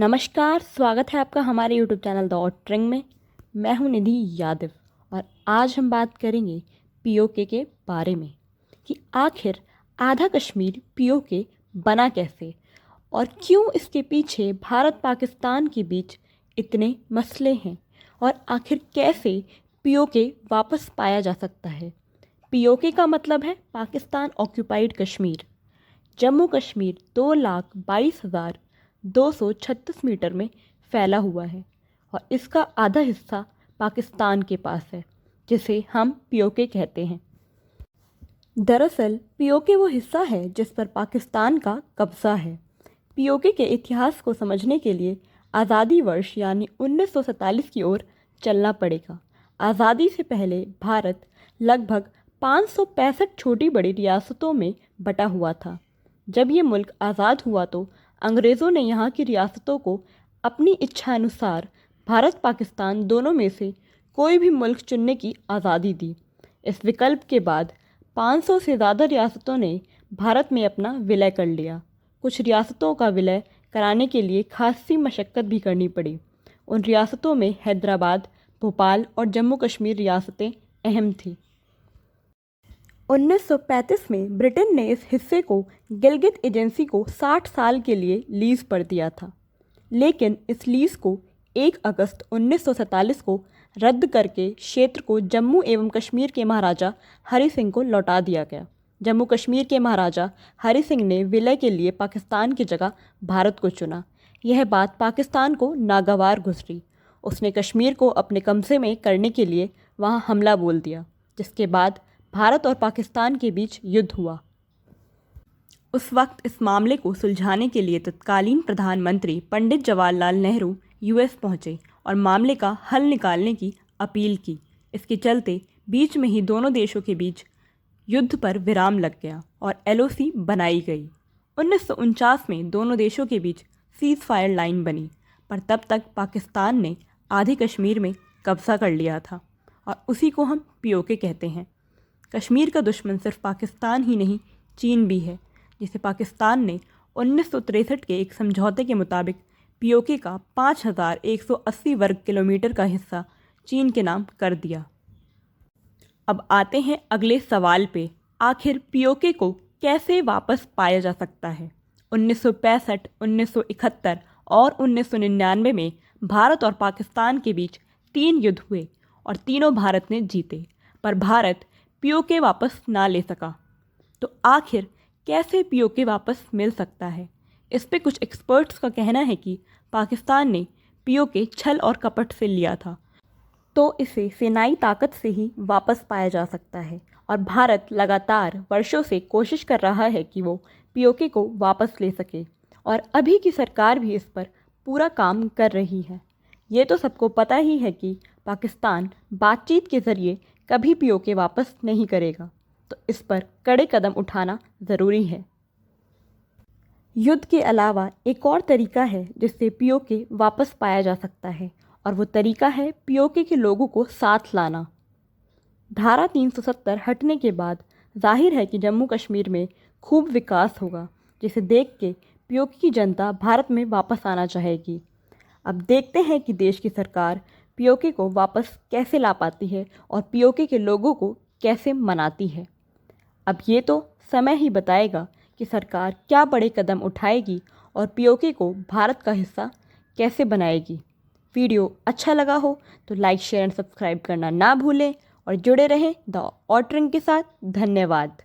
नमस्कार, स्वागत है आपका हमारे यूट्यूब चैनल द ऑटरिंग में। मैं हूं निधि यादव और आज हम बात करेंगे पीओके के बारे में कि आखिर आधा कश्मीर पीओके बना कैसे और क्यों इसके पीछे भारत पाकिस्तान के बीच इतने मसले हैं और आखिर कैसे पीओके वापस पाया जा सकता है। पीओके का मतलब है पाकिस्तान ऑक्यूपाइड कश्मीर। जम्मू कश्मीर 2,22,236 मीटर में फैला हुआ है और इसका आधा हिस्सा पाकिस्तान के पास है, जिसे हम पीओके कहते हैं। दरअसल पीओके वो हिस्सा है जिस पर पाकिस्तान का कब्जा है। पीओके के इतिहास को समझने के लिए आज़ादी वर्ष यानी 1947 की ओर चलना पड़ेगा। आज़ादी से पहले भारत लगभग 565 छोटी बड़ी रियासतों में बटा हुआ था। जब ये मुल्क आज़ाद हुआ तो अंग्रेज़ों ने यहाँ की रियासतों को अपनी इच्छानुसार भारत पाकिस्तान दोनों में से कोई भी मुल्क चुनने की आज़ादी दी। इस विकल्प के बाद 500 से ज़्यादा रियासतों ने भारत में अपना विलय कर लिया। कुछ रियासतों का विलय कराने के लिए खासी मशक्क़त भी करनी पड़ी। उन रियासतों में हैदराबाद, भोपाल और जम्मू कश्मीर रियासतें अहम थीं। 1935 में ब्रिटेन ने इस हिस्से को गिलगित एजेंसी को 60 साल के लिए लीज़ पर दिया था, लेकिन इस लीज़ को 1 अगस्त 1947 को रद्द करके क्षेत्र को जम्मू एवं कश्मीर के महाराजा हरि सिंह को लौटा दिया गया। जम्मू कश्मीर के महाराजा हरि सिंह ने विलय के लिए पाकिस्तान की जगह भारत को चुना। यह बात पाकिस्तान को नागवार गुजरी। उसने कश्मीर को अपने कब्जे में करने के लिए वहां हमला बोल दिया, जिसके बाद भारत और पाकिस्तान के बीच युद्ध हुआ। उस वक्त इस मामले को सुलझाने के लिए तत्कालीन प्रधानमंत्री पंडित जवाहरलाल नेहरू यूएस पहुंचे और मामले का हल निकालने की अपील की। इसके चलते बीच में ही दोनों देशों के बीच युद्ध पर विराम लग गया और एलओसी बनाई गई। 1949 में दोनों देशों के बीच सीज़ फायर लाइन बनी, पर तब तक पाकिस्तान ने आधे कश्मीर में कब्जा कर लिया था और उसी को हम पीओके कहते हैं। कश्मीर का दुश्मन सिर्फ पाकिस्तान ही नहीं, चीन भी है, जिसे पाकिस्तान ने 1963 के एक समझौते के मुताबिक पीओके का 5,180 वर्ग किलोमीटर का हिस्सा चीन के नाम कर दिया। अब आते हैं अगले सवाल पे, आखिर पीओके को कैसे वापस पाया जा सकता है। 1965, 1971 और 1999 में भारत और पाकिस्तान के बीच 3 युद्ध हुए और तीनों भारत ने जीते, पर भारत पीओके वापस ना ले सका। तो आखिर कैसे पीओके वापस मिल सकता है? इस पे कुछ एक्सपर्ट्स का कहना है कि पाकिस्तान ने पीओके छल और कपट से लिया था, तो इसे सेनाई ताकत से ही वापस पाया जा सकता है और भारत लगातार वर्षों से कोशिश कर रहा है कि वो पीओके को वापस ले सके और अभी की सरकार भी इस पर पूरा काम कर रही है। ये तो सबको पता ही है कि पाकिस्तान बातचीत के ज़रिए कभी पीओके वापस नहीं करेगा, तो इस पर कड़े कदम उठाना ज़रूरी है। युद्ध के अलावा एक और तरीका है जिससे पीओके वापस पाया जा सकता है और वो तरीका है पीओके के लोगों को साथ लाना। धारा 370 हटने के बाद जाहिर है कि जम्मू कश्मीर में खूब विकास होगा, जिसे देख के पीओके की जनता भारत में वापस आना चाहेगी। अब देखते हैं कि देश की सरकार पीओके को वापस कैसे ला पाती है और पीओके के लोगों को कैसे मनाती है। अब ये तो समय ही बताएगा कि सरकार क्या बड़े कदम उठाएगी और पीओके को भारत का हिस्सा कैसे बनाएगी। वीडियो अच्छा लगा हो तो लाइक, शेयर एंड सब्सक्राइब करना ना भूलें और जुड़े रहें द ऑटरिंग के साथ। धन्यवाद।